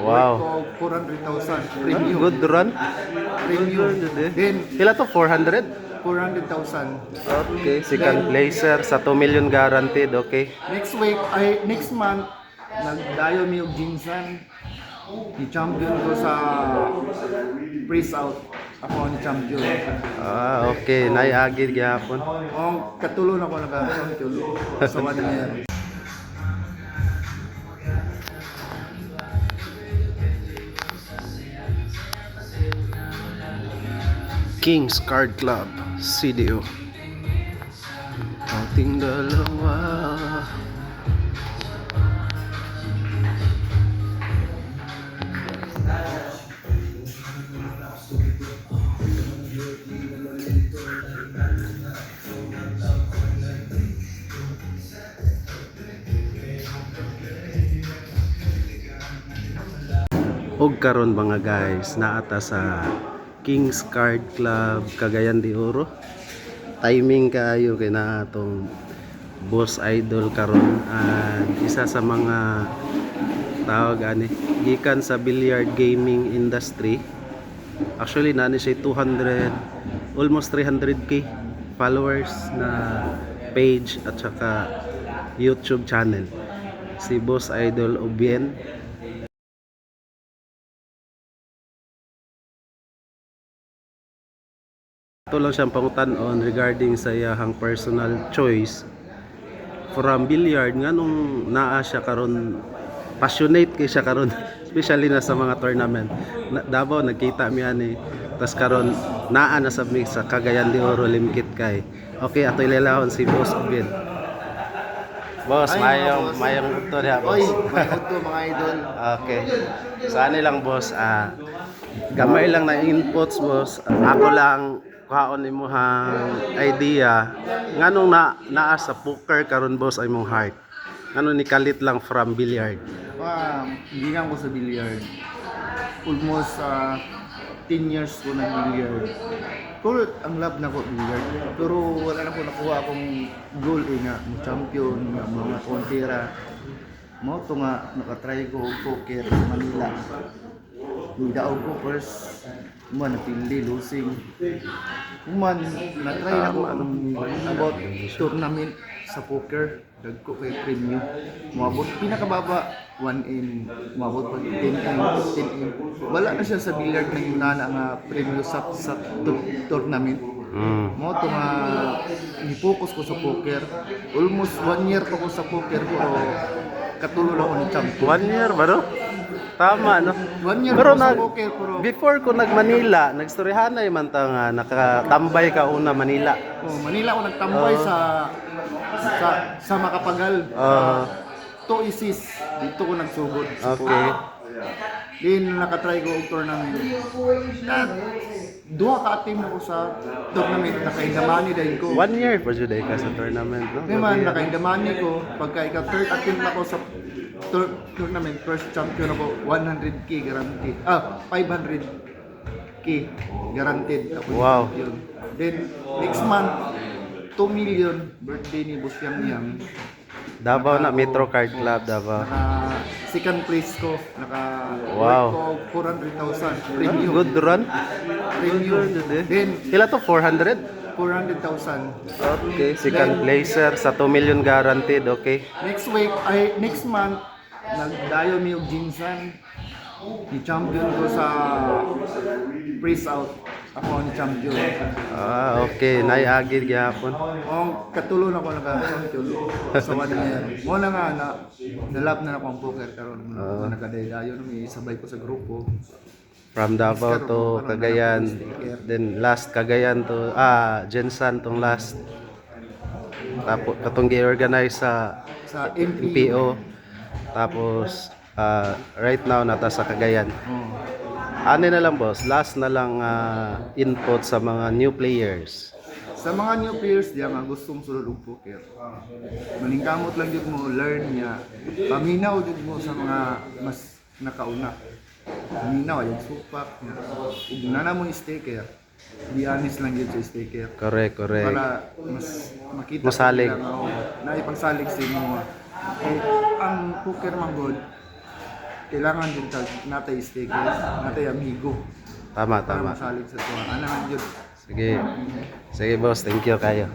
Wow. Worth ko 400,000 Ah, premium. good run. Premium. Then Pila to? 400? 400,000. Okay, second placer sa 2 million guaranteed, okay. Next month nagdayo mi og Jinsan. Ni champion ko sa press out. Ako ang champion. Ah, okay, naiagid gyapon. Ang katulon ako naka-champion sa 1 year. Kings Card Club, CDO. Ating dalawa. Og karon mga guys, naata sa Kings Card Club Cagayan de Oro. Timing kaayo kay na atong boss idol karon, isa sa mga tawag ani gikan sa billiard gaming industry. Actually nani siya 200 almost 300k followers na page at saka YouTube channel. Si boss idol Obien. Ito lang siyang pangutan-on regarding sa iyang personal choice from billiard nga nung naa siya karon, passionate kay siya karon especially na sa mga tournament. Davao nagkita mi ani tas karon naa na sa mix sa Cagayan de Oro Limkit kay. Okay, ato ilalahon si Boss Obien. Boss, Ay, mayong boss. mayong utod ha, boss. Oy, mayroon to mga idol. Okay. Saan lang boss, gamay lang na inputs boss. Ako lang kaon nimo hang idea nganong naa sa poker karon boss ay mong heart. Ngano ni kalit lang from billiard. Gingan ko sa billiard. Almost 10 years ko nag-billiard. Pero ang love na ko billiard. Pero wala na ko nakuha akong goal nga, champion, nga mga kontera. Mo to nga nakatry ko og poker sa Manila. Daog ko first man napili losing. Man na-try na ko about tournament sa poker. Dagko kay premium. Moabot pinakababa 1M, moabot pag 10M, 15M. Wala na siya sa billiard na yunana nga premium sa tournament. Mo to nga ni-focus ko sa poker. Almost 1 year pa ko sa poker pero katulong ako ni champion. 1 year ba no? Tama no. 1 year Pero pa sa poker pero before ko nag Manila, nagstoryahanay man ta nga nakatambay ka una Manila. Manila ako nagtambay sa Makapagal. To Isis dito ko nagsugod. Okay. Din nakatry ko og tournament. Duha ka team ako sa tournament nakaindamani dahil ko. 1 year pa jud ka sa tournament no. Naman nakaindamani ko pagka ikaw third attempt ako sa tournament, first champion ako 100k guaranteed. 500k guaranteed ako. Wow. Yun. Then next month 2 million birthday ni Boss Yang. Davao na Metro Card Club Davao. Naka second place ko, naka Wow. worth ko 400,000 premium. Good run. Premium. Then Pila to? 400? 400,000. Okay, second placer sa 2 million guaranteed, okay. Next month nagdayo mi og Jinsan. Ni champion ko sa press out. Ako ang champion. Ah, okay, naiagid gyapon. Ang katulon ako naka-champion sa 1 year. Mo na nga nalap na ako ang poker karon. Nagadayo mi sabay ko sa grupo. From Davao to Cagayan, then last Cagayan to Jensan tong last. Tapos katong gi-organize sa MPO. Tapos right now nata sa Cagayan. Ano na lang boss, last na lang input sa mga new players. Sa mga new players diya nga gustong sulod og poker. Maningkamot lang jud mo learn niya. Paminaw jud mo sa mga mas nakauna. Paminaw yung supak niya. Ug nana mo staker. Be honest lang yun sa staker. Correct. Para mas makita Masalig. Na ipagsalig sa inyo. Eh, ang poker man god kailangan din natay stickers, natay amigo Tama, para tama. masalig sa tuwa. Anahan yun. Sige. Sige boss, thank you kayo.